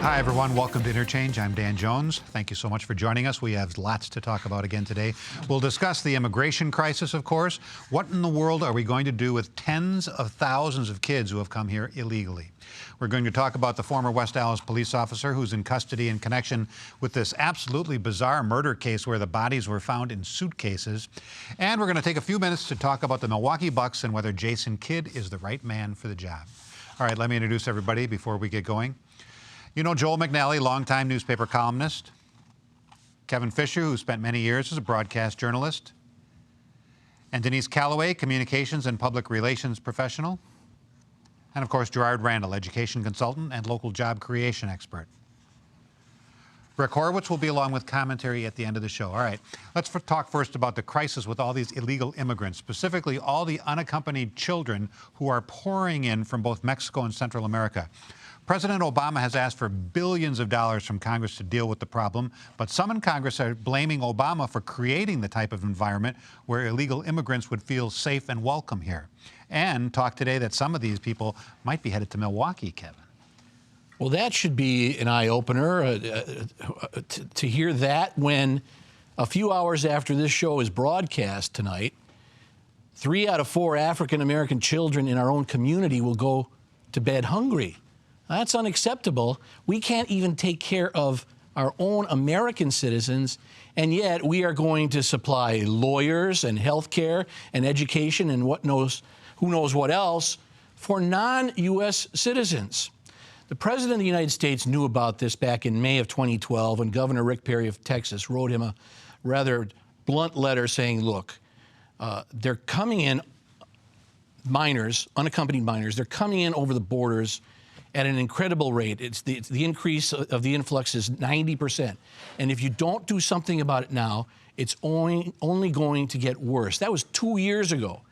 Hi, everyone. Welcome to Interchange. I'm Dan Jones. Thank you so much for joining us. We have lots to talk about again today. We'll discuss the immigration crisis, of course. What in the world are we going to do with tens of thousands of kids who have come here illegally? We're going to talk about the former West Allis police officer who's in custody in connection with this absolutely bizarre murder case where the bodies were found in suitcases. And we're going to take a few minutes to talk about the Milwaukee Bucks and whether Jason Kidd is the right man for the job. All right, let me introduce everybody before we get going. You know Joel McNally, longtime newspaper columnist. Kevin Fischer, who spent many years as a broadcast journalist. And Denise Callaway, communications and public relations professional. And of course, Gerard Randall, education consultant and local job creation expert. Rick Horowitz will be along with commentary at the end of the show. All right, let's talk first about the crisis with all these illegal immigrants, specifically all the unaccompanied children who are pouring in from both Mexico and Central America. President Obama has asked for billions of dollars from Congress to deal with the problem, but some in Congress are blaming Obama for creating the type of environment where illegal immigrants would feel safe and welcome here. And talk today that some of these people might be headed to Milwaukee, Kevin. Well, that should be an eye-opener to hear that when a few hours after this show is broadcast tonight, 3 out of 4 African-American children in our own community will go to bed hungry. That's unacceptable. We can't even take care of our own American citizens, and yet we are going to supply lawyers and health care and education and who knows what else for non-U.S. citizens. The President of the United States knew about this back in May of 2012 when Governor Rick Perry of Texas wrote him a rather blunt letter saying, look, they're coming in, minors, unaccompanied minors, they're coming in over the borders at an incredible rate. It's the increase of the influx is 90%. And if you don't do something about it now, it's only going to get worse. That was 2 years ago.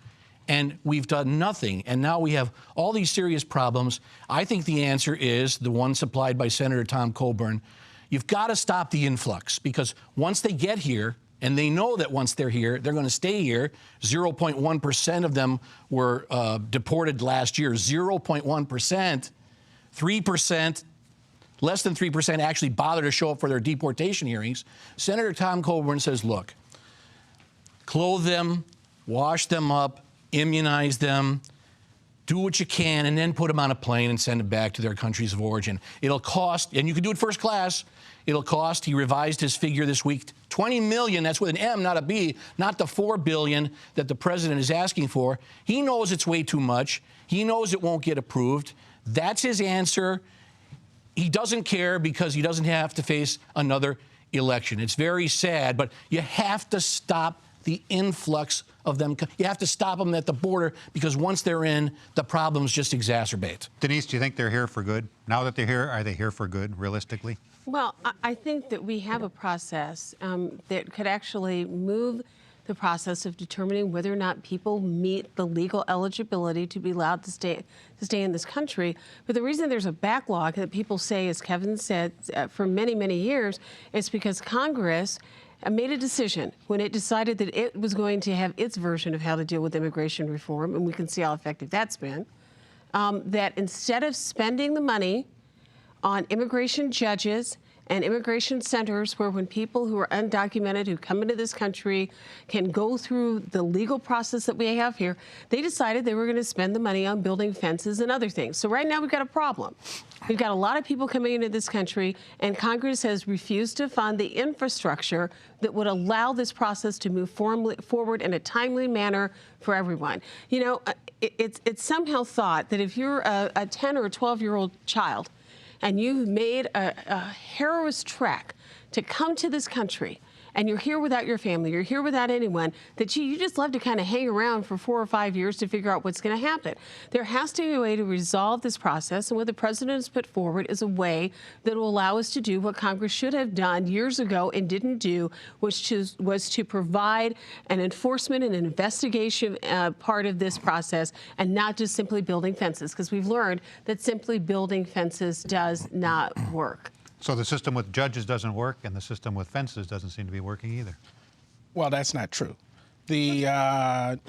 And we've done nothing. And now we have all these serious problems. I think the answer is the one supplied by Senator Tom Coburn. You've got to stop the influx, because once they get here, and they know that once they're here, they're going to stay here. 0.1% of them were deported last year. 0.1%. 3%, less than 3% actually bother to show up for their deportation hearings. Senator Tom Coburn says, look, clothe them, wash them up, immunize them, do what you can, and then put them on a plane and send them back to their countries of origin. It'll cost, and you can do it first class, it'll cost, he revised his figure this week, $20 million, that's with an M, not a B, not the $4 billion that the president is asking for. He knows it's way too much. He knows it won't get approved. That's his answer. He doesn't care because he doesn't have to face another election. It's very sad, but you have to stop the influx of them. You have to stop them at the border, because once they're in, the problems just exacerbate. Denise, do you think they're here for good? Now that they're here, are they here for good, realistically? Well, I think that we have a process that could actually move the process of determining whether or not people meet the legal eligibility to be allowed to stay in this country. But the reason there's a backlog that people say, as Kevin said, for many, many years, is because Congress made a decision when it decided that it was going to have its version of how to deal with immigration reform, and we can see how effective that's been, that instead of spending the money on immigration judges and immigration centers where when people who are undocumented who come into this country can go through the legal process that we have here, they decided they were going to spend the money on building fences and other things. So right now we've got a problem. We've got a lot of people coming into this country, and Congress has refused to fund the infrastructure that would allow this process to move forward in a timely manner for everyone. You know, it's somehow thought that if you're a 10 or a 12-year-old child and you've made a heroic trek to come to this country, and you're here without your family, you're here without anyone, that you just love to kind of hang around for 4 or 5 years to figure out what's going to happen. There has to be a way to resolve this process, and what the president has put forward is a way that will allow us to do what Congress should have done years ago and didn't do, which was to provide an enforcement and an investigation part of this process, and not just simply building fences, because we've learned that simply building fences does not work. So the system with judges doesn't work, and the system with fences doesn't seem to be working either. Well, that's not true. The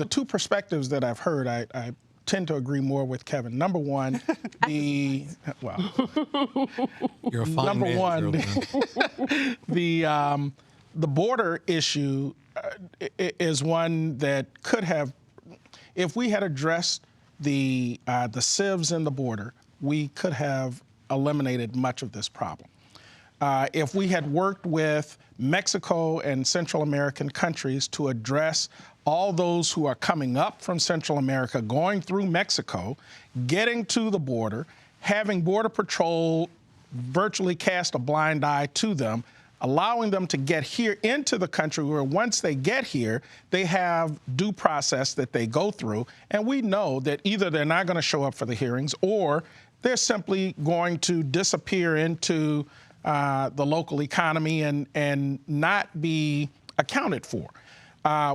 two perspectives that I've heard, I tend to agree more with Kevin. Number one, You're a fine number man, one, the border issue is one that could have, if we had addressed the sieves in the border, we could have eliminated much of this problem. If we had worked with Mexico and Central American countries to address all those who are coming up from Central America, going through Mexico, getting to the border, having Border Patrol virtually cast a blind eye to them, allowing them to get here into the country where once they get here, they have due process that they go through. And we know that either they're not going to show up for the hearings or they're simply going to disappear into the local economy and not be accounted for.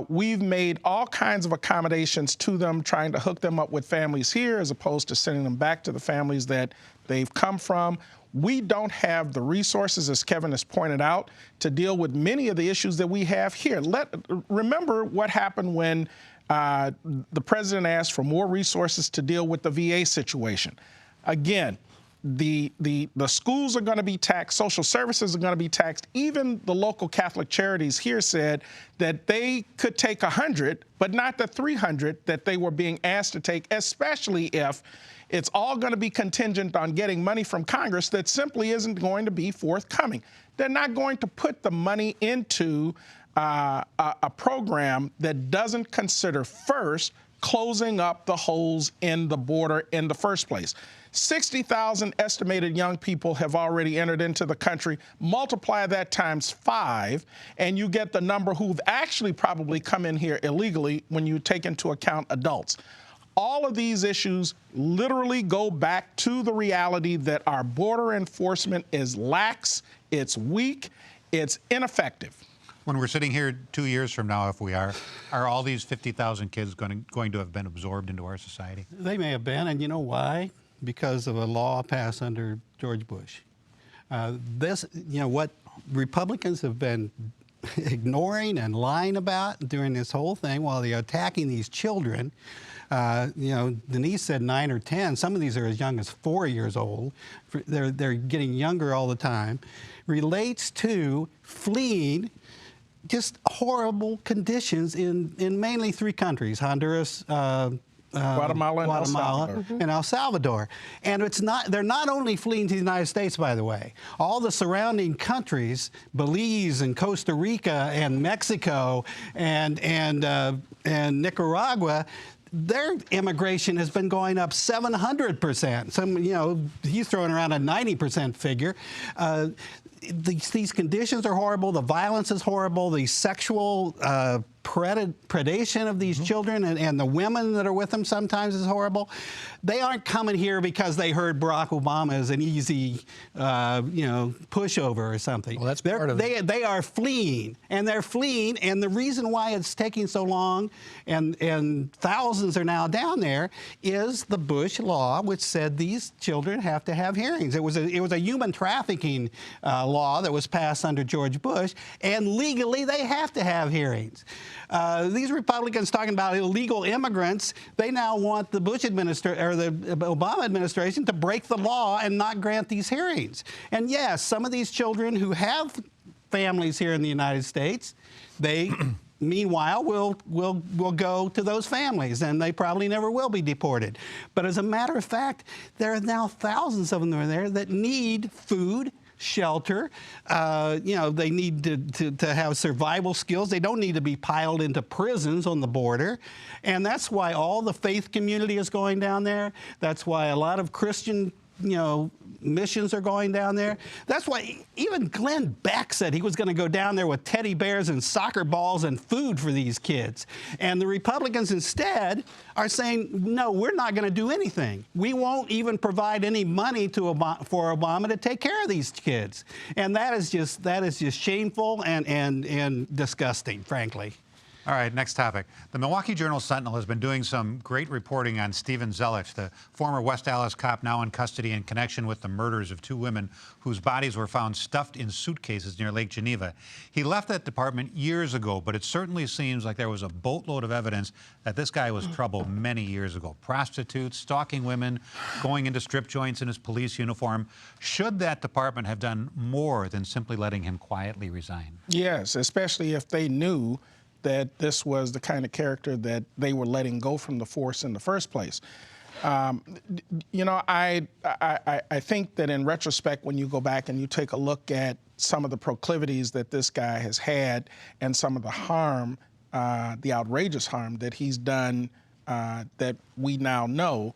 We've made all kinds of accommodations to them, trying to hook them up with families here as opposed to sending them back to the families that they've come from. We don't have the resources, as Kevin has pointed out, to deal with many of the issues that we have here. Remember what happened when the president asked for more resources to deal with the VA situation. Again, the schools are going to be taxed, social services are going to be taxed. Even the local Catholic charities here said that they could take 100, but not the 300 that they were being asked to take, especially if it's all going to be contingent on getting money from Congress that simply isn't going to be forthcoming. They're not going to put the money into a program that doesn't consider first closing up the holes in the border in the first place. 60,000 estimated young people have already entered into the country. Multiply that times 5, and you get the number who've actually probably come in here illegally when you take into account adults. All of these issues literally go back to the reality that our border enforcement is lax, it's weak, it's ineffective. When we're sitting here 2 years from now, if we are all these 50,000 kids going to have been absorbed into our society? They may have been, and you know why? Because of a law passed under George Bush. What Republicans have been ignoring and lying about during this whole thing while they're attacking these children. Denise said 9 or 10. Some of these are as young as 4 years old. They're getting younger all the time. Relates to fleeing just horrible conditions in mainly 3 countries: Honduras, Guatemala and El Salvador. And they're not only fleeing to the United States, by the way. All the surrounding countries, Belize and Costa Rica and Mexico and Nicaragua, their immigration has been going up 700%. He's throwing around a 90% figure. These conditions are horrible. The violence is horrible. The sexual predation of these children and the women that are with them sometimes is horrible. They aren't coming here because they heard Barack Obama is an easy, pushover or something. Well, that's part of it. They are fleeing, and they're fleeing, and the reason why it's taking so long, and thousands are now down there, is the Bush law, which said these children have to have hearings. It was a human trafficking law that was passed under George Bush, and legally they have to have hearings. These Republicans talking about illegal immigrants, they now want the Bush administration or the Obama administration to break the law and not grant these hearings. And yes, some of these children who have families here in the United States, they meanwhile will go to those families, and they probably never will be deported. But as a matter of fact, there are now thousands of them there that need food, shelter. They need to have survival skills. They don't need to be piled into prisons on the border. And that's why all the faith community is going down there. That's why a lot of Christian, missions are going down there. That's why even Glenn Beck said he was going to go down there with teddy bears and soccer balls and food for these kids. And the Republicans instead are saying, no, we're not going to do anything. We won't even provide any money for Obama to take care of these kids. And that is just shameful and disgusting, frankly. All right, next topic. The Milwaukee Journal-Sentinel has been doing some great reporting on Steven Zelich, the former West Allis cop now in custody in connection with the murders of 2 women whose bodies were found stuffed in suitcases near Lake Geneva. He left that department years ago, but it certainly seems like there was a boatload of evidence that this guy was trouble many years ago. Prostitutes, stalking women, going into strip joints in his police uniform. Should that department have done more than simply letting him quietly resign? Yes, especially if they knew that this was the kind of character that they were letting go from the force in the first place. You know, I think that in retrospect, when you go back and you take a look at some of the proclivities that this guy has had and some of the harm, the outrageous harm that he's done that we now know,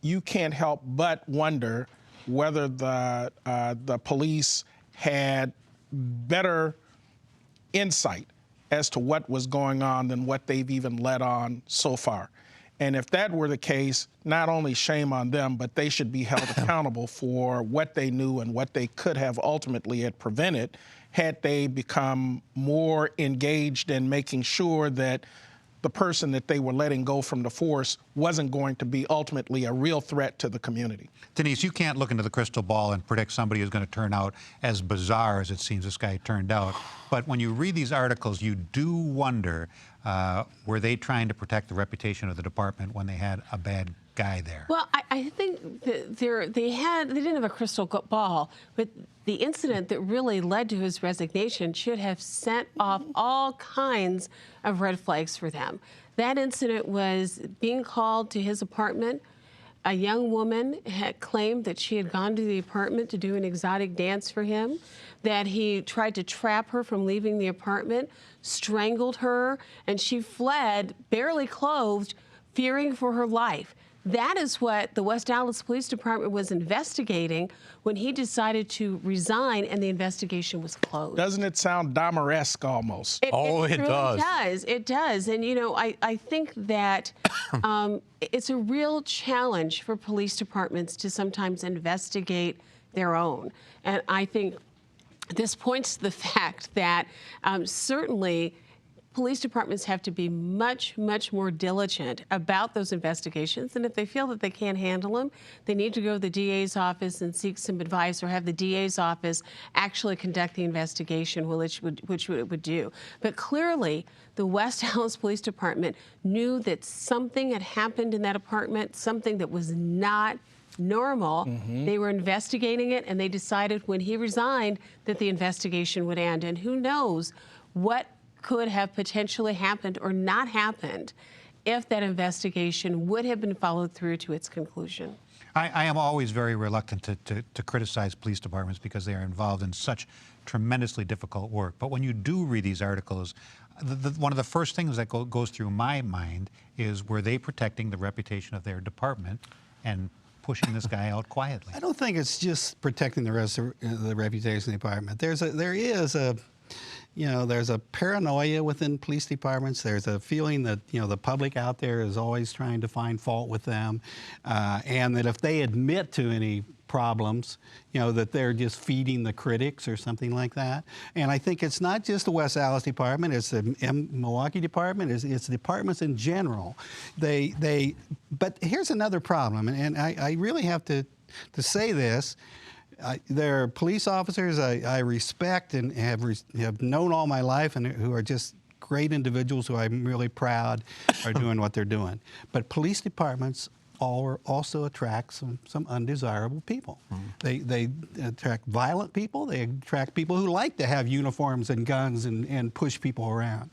you can't help but wonder whether the police had better insight as to what was going on than what they've even let on so far. And if that were the case, not only shame on them, but they should be held accountable for what they knew and what they could have ultimately had prevented had they become more engaged in making sure that the person that they were letting go from the force wasn't going to be ultimately a real threat to the community. Denise, you can't look into the crystal ball and predict somebody who's going to turn out as bizarre as it seems this guy turned out. But when you read these articles, you do wonder, were they trying to protect the reputation of the department when they had a bad guy there? Well, I think that they didn't have a crystal ball, but the incident that really led to his resignation should have set off all kinds of red flags for them. That incident was being called to his apartment. A young woman had claimed that she had gone to the apartment to do an exotic dance for him, that he tried to trap her from leaving the apartment, strangled her, and she fled, barely clothed, fearing for her life. That is what the West Allis Police Department was investigating when he decided to resign and the investigation was closed. Doesn't it sound Dahmer-esque almost? It really does. It does. And, you know, I think that it's a real challenge for police departments to sometimes investigate their own. And I think this points to the fact that certainly police departments have to be much, much more diligent about those investigations. And if they feel that they can't handle them, they need to go to the DA's office and seek some advice, or have the DA's office actually conduct the investigation, which it would do. But clearly, the West Allis Police Department knew that something had happened in that apartment, something that was not normal. They were investigating it, and they decided when he resigned that the investigation would end. And who knows what could have potentially happened or not happened if that investigation would have been followed through to its conclusion. I am always very reluctant to criticize police departments because they are involved in such tremendously difficult work. But when you do read these articles, one of the first things that goes through my mind is, were they protecting the reputation of their department and pushing this guy out quietly? I don't think it's just protecting the reputation of the department. There's a paranoia within police departments. There's a feeling that, the public out there is always trying to find fault with them, and that if they admit to any problems, that they're just feeding the critics or something like that. And I think it's not just the West Allis Department, it's the Milwaukee Department, it's departments in general. But here's another problem, and I really have to say this. There are police officers I respect and have known all my life, and who are just great individuals who I'm really proud are doing what they're doing. But police departments also attract some undesirable people. They attract violent people. They attract people who like to have uniforms and guns and push people around.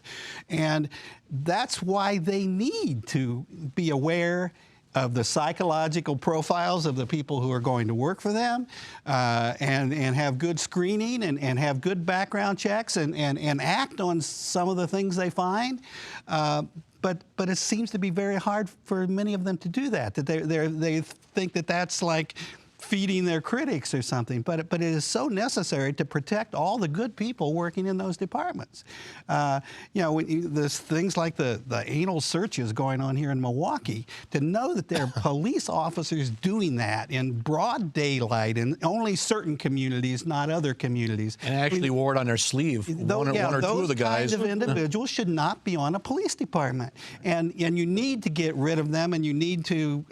And that's why they need to be aware of the psychological profiles of the people who are going to work for them, and have good screening and have good background checks and act on some of the things they find. But it seems to be very hard for many of them to do that. They think that that's like feeding their critics or something, but it is so necessary to protect all the good people working in those departments. There's things like the anal searches going on here in Milwaukee. To know that there are police officers doing that in broad daylight in only certain communities, not other communities. And actually wore it on their sleeve. One or two of the guys. Those kinds of individuals should not be on a police department. And you need to get rid of them, and you need to,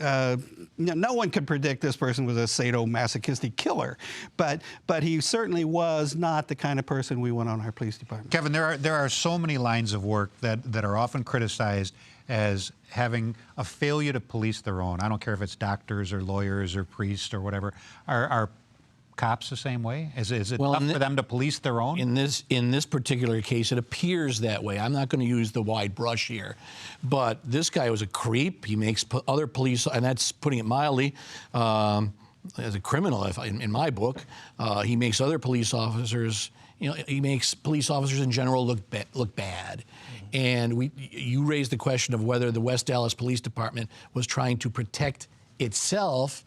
no one could predict this person was a sadomasochistic killer, but he certainly was not the kind of person we want on our police department. Kevin, there are so many lines of work that are often criticized as having a failure to police their own. I don't care if it's doctors or lawyers or priests or whatever. Are cops the same way? Is it tough for them to police their own? In this particular case, it appears that way. I'm not going to use the wide brush here, but this guy was a creep. He makes other police, and that's putting it mildly, as a criminal, in my book, he makes other police officers. He makes police officers in general look bad. And you raised the question of whether the West Allis Police Department was trying to protect itself.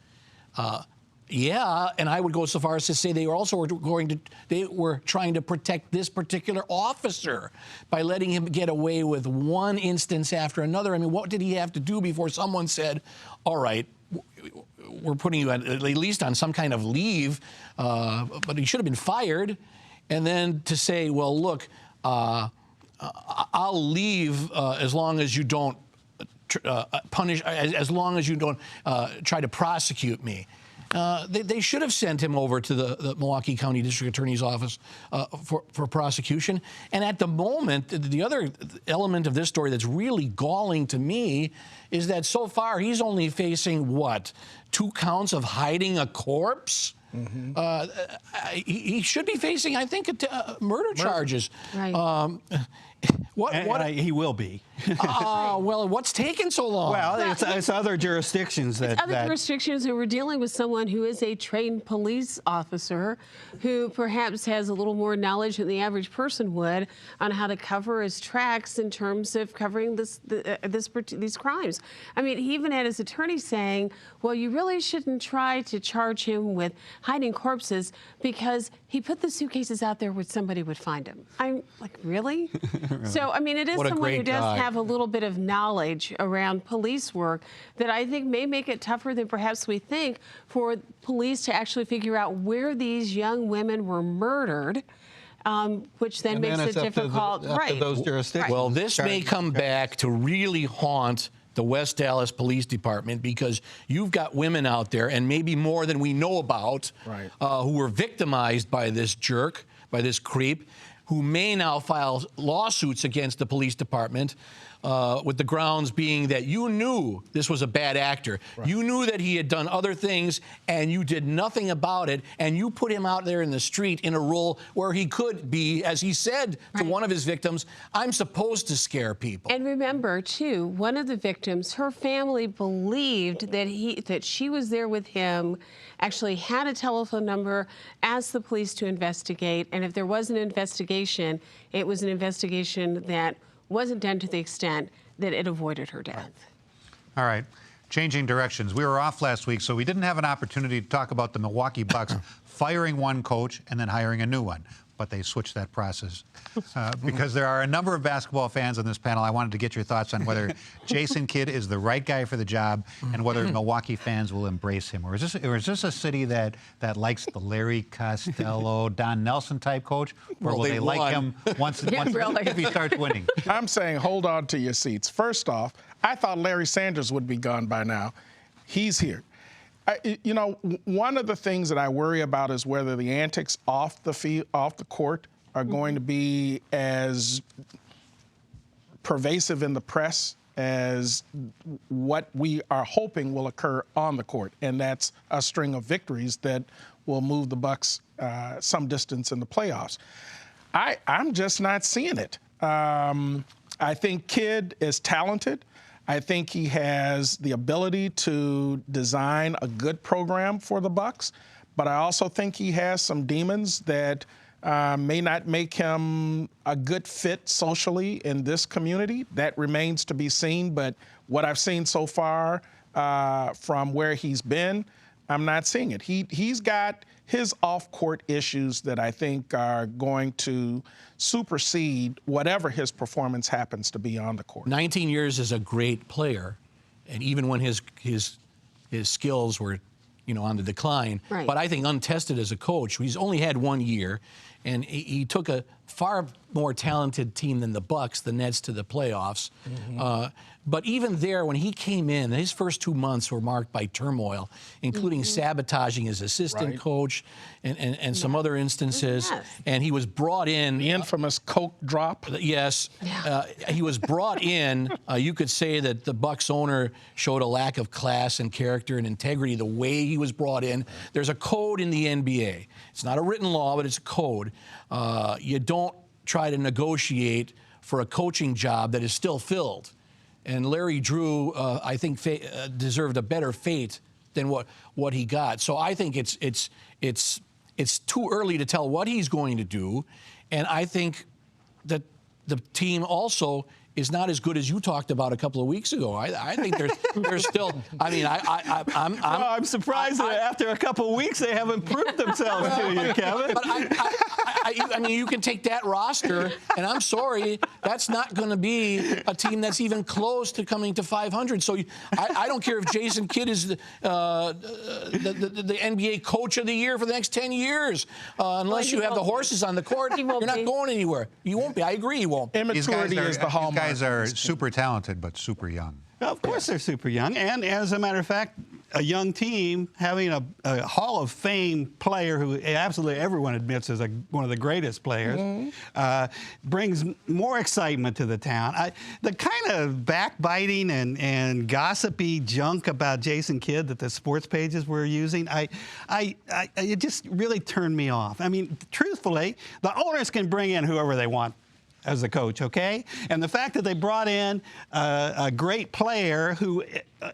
Yeah, and I would go so far as to say they were trying to protect this particular officer by letting him get away with one instance after another. I mean, what did he have to do before someone said, all right, we're putting you at least on some kind of leave, but he should have been fired. And then to say, well, look, I'll leave as long as you don't punish, as long as you don't try to prosecute me. They should have sent him over to the Milwaukee County District Attorney's Office for prosecution. And at the moment, the other element of this story that's really galling to me is that so far he's only facing, what, 2 counts of hiding a corpse? Mm-hmm. He should be facing, I think, murder charges. Right. He will be. Well, what's taken so long? Well, it's other jurisdictions jurisdictions, and we're dealing with someone who is a trained police officer who perhaps has a little more knowledge than the average person would on how to cover his tracks in terms of covering these crimes. I mean, he even had his attorney saying, well, you really shouldn't try to charge him with hiding corpses because he put the suitcases out there where somebody would find him. I'm like, really? So, I mean, it is someone who does have a little bit of knowledge around police work that I think may make it tougher than perhaps we think for police to actually figure out where these young women were murdered, which then makes it difficult. Right. Those jurisdictions. Well, this may come back to really haunt the West Allis Police Department because you've got women out there, and maybe more than we know about, who were victimized by this jerk, by this creep, who may now file lawsuits against the police department with the grounds being that you knew this was a bad actor. Right. You knew that he had done other things, and you did nothing about it, and you put him out there in the street in a role where he could be, as he said to one of his victims, I'm supposed to scare people. And remember, too, one of the victims, her family believed that she was there with him, actually had a telephone number, asked the police to investigate, and if there was an investigation, it was an investigation that wasn't done to the extent that it avoided her death. All right. Changing directions. We were off last week, so we didn't have an opportunity to talk about the Milwaukee Bucks firing one coach and then hiring a new one. But they switched that process because there are a number of basketball fans on this panel. I wanted to get your thoughts on whether Jason Kidd is the right guy for the job and whether Milwaukee fans will embrace him. Or is this a city that likes the Larry Costello, Don Nelson type coach? Or will they like him once if he starts winning? I'm saying hold on to your seats. First off, I thought Larry Sanders would be gone by now. He's here. One of the things that I worry about is whether the antics off the court are going to be as pervasive in the press as what we are hoping will occur on the court, and that's a string of victories that will move the Bucks some distance in the playoffs. I'm just not seeing it. I think Kidd is talented. I think he has the ability to design a good program for the Bucks, but I also think he has some demons that may not make him a good fit socially in this community. That remains to be seen, but what I've seen so far from where he's been, I'm not seeing it. He's got his off-court issues that I think are going to supersede whatever his performance happens to be on the court. 19 years as a great player, and even when his skills were, on the decline. Right. But I think untested as a coach, he's only had 1 year, and he took a far more talented team than the Bucks, the Nets, to the playoffs. But even there, when he came in, his first 2 months were marked by turmoil, including sabotaging his assistant coach and some other instances. Yes. And he was brought in. The infamous Coke drop. Yes, he was brought in. You could say that the Bucks owner showed a lack of class and character and integrity the way he was brought in. There's a code in the NBA. It's not a written law, but it's a code. You don't try to negotiate for a coaching job that is still filled. And Larry Drew, I think, deserved a better fate than what he got. So I think it's too early to tell what he's going to do, and I think that the team also is not as good as you talked about a couple of weeks ago. I think there's still. I mean, I'm surprised that after a couple of weeks they haven't proved themselves to you, Kevin. But I mean, you can take that roster, and I'm sorry, that's not going to be a team that's even close to coming to 500. So I don't care if Jason Kidd is the NBA Coach of the Year for the next 10 years. Unless you have the horses on the court, you're not going anywhere. You won't be. I agree, you won't. Immaturity is the hallmark. These guys are super talented, but super young. Of course they're super young. And as a matter of fact, a young team having a Hall of Fame player who absolutely everyone admits is one of the greatest players brings more excitement to the town. The kind of backbiting and gossipy junk about Jason Kidd that the sports pages were using, it just really turned me off. I mean, truthfully, the owners can bring in whoever they want as a coach, okay? And the fact that they brought in a great player who,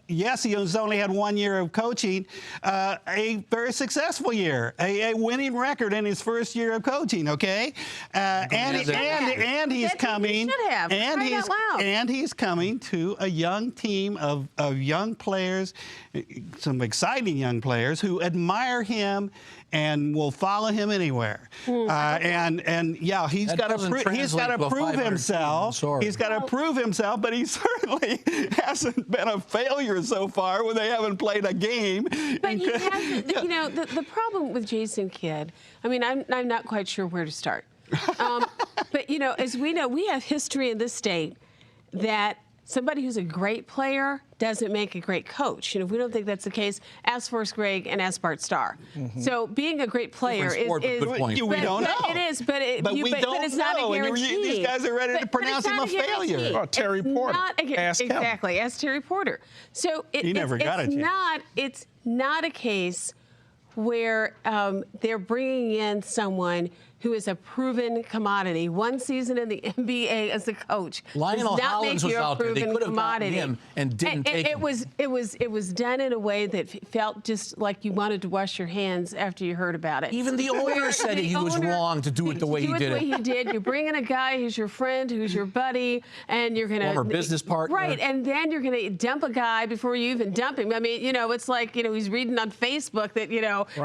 yes, he has only had 1 year of coaching, a very successful year, a winning record in his first year of coaching, okay? And he's coming, and he's coming to a young team of young players, some exciting young players who admire him and will follow him anywhere. And yeah, he's got to prove himself. He's got to prove himself, but he certainly hasn't been a failure so far when they haven't played a game. But he hasn't. The problem with Jason Kidd, I mean, I'm not quite sure where to start. But as we know, we have history in this state that somebody who's a great player doesn't make a great coach. If we don't think that's the case, ask Forrest Gregg and ask Bart Starr. So being a great player is we don't know. It is, but it's not a guarantee. These guys are ready to pronounce him a failure. Oh, Terry Porter. Exactly, ask Terry Porter. So he never got a chance. It's not a case where they're bringing in someone who is a proven commodity. 1 season in the NBA as a coach. Lionel Hollins was out there. They could have gotten him and didn't take him. It was done in a way that felt just like you wanted to wash your hands after you heard about it. Even the owner said he was wrong to do it the way he did it. You bring in a guy who's your friend, who's your buddy, and you're going to... Former business partner. Right, and then you're going to dump a guy before you even dump him. I mean, it's like, he's reading on Facebook that,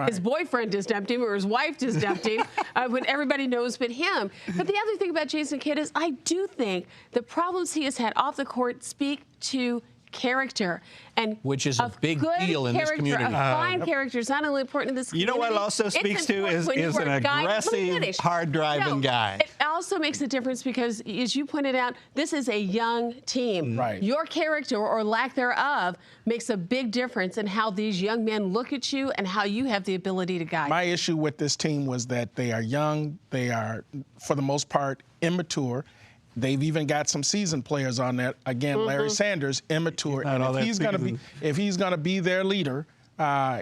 his boyfriend just dumped him or his wife just dumped him. When everybody knows but him. But the other thing about Jason Kidd is I do think the problems he has had off the court speak to character. And which is a big deal in this community. A fine character is not only important in this community. You know what it also speaks to is an aggressive, hard-driving guy. It also makes a difference because, as you pointed out, this is a young team. Right. Your character or lack thereof makes a big difference in how these young men look at you and how you have the ability to guide. My issue with this team was that they are young. They are, for the most part, immature. They've even got some seasoned players on that. Again, Larry Sanders, immature. And if he's going to be their leader,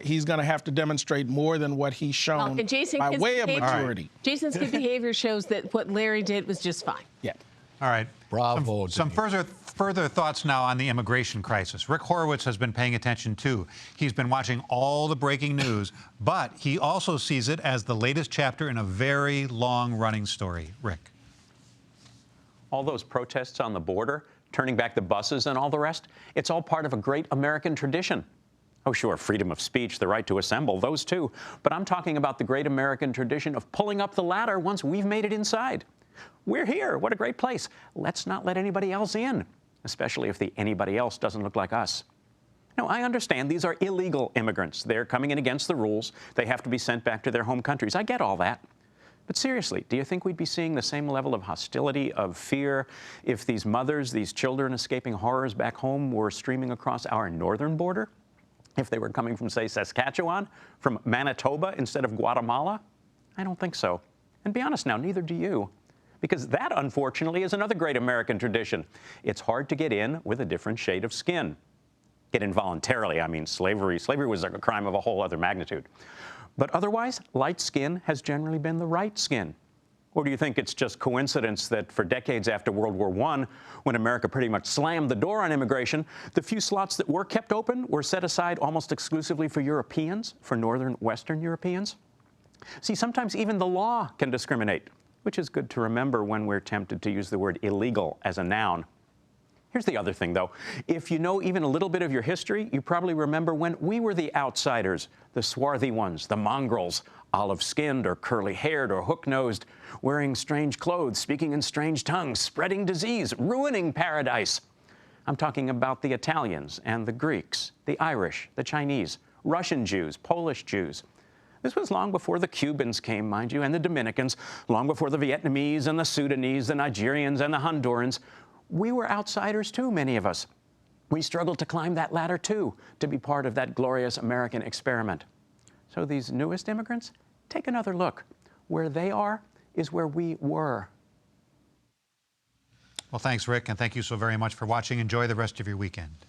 he's going to have to demonstrate more than what he's shown by way of maturity. Jason's good behavior shows that what Larry did was just fine. Yeah. All right. Bravo. Some further thoughts now on the immigration crisis. Rick Horowitz has been paying attention too. He's been watching all the breaking news, but he also sees it as the latest chapter in a very long-running story. Rick. All those protests on the border, turning back the buses and all the rest, it's all part of a great American tradition. Oh, sure, freedom of speech, the right to assemble, those too. But I'm talking about the great American tradition of pulling up the ladder once we've made it inside. We're here. What a great place. Let's not let anybody else in, especially if the anybody else doesn't look like us. Now, I understand these are illegal immigrants. They're coming in against the rules. They have to be sent back to their home countries. I get all that. But seriously, do you think we'd be seeing the same level of hostility, of fear, if these mothers, these children escaping horrors back home were streaming across our northern border? If they were coming from, say, Saskatchewan, from Manitoba instead of Guatemala? I don't think so. And be honest now, neither do you. Because that, unfortunately, is another great American tradition. It's hard to get in with a different shade of skin. Get in voluntarily, I mean slavery. Slavery was a crime of a whole other magnitude. But otherwise, light skin has generally been the right skin. Or do you think it's just coincidence that for decades after World War I, when America pretty much slammed the door on immigration, the few slots that were kept open were set aside almost exclusively for Europeans, for Northern Western Europeans? See, sometimes even the law can discriminate, which is good to remember when we're tempted to use the word illegal as a noun. Here's the other thing, though. If you know even a little bit of your history, you probably remember when we were the outsiders, the swarthy ones, the mongrels, olive-skinned or curly-haired or hook-nosed, wearing strange clothes, speaking in strange tongues, spreading disease, ruining paradise. I'm talking about the Italians and the Greeks, the Irish, the Chinese, Russian Jews, Polish Jews. This was long before the Cubans came, mind you, and the Dominicans, long before the Vietnamese and the Sudanese, the Nigerians and the Hondurans. We were outsiders too, many of us. We struggled to climb that ladder too, to be part of that glorious American experiment. So these newest immigrants, take another look. Where they are is where we were. Well, thanks, Rick, and thank you so very much for watching. Enjoy the rest of your weekend.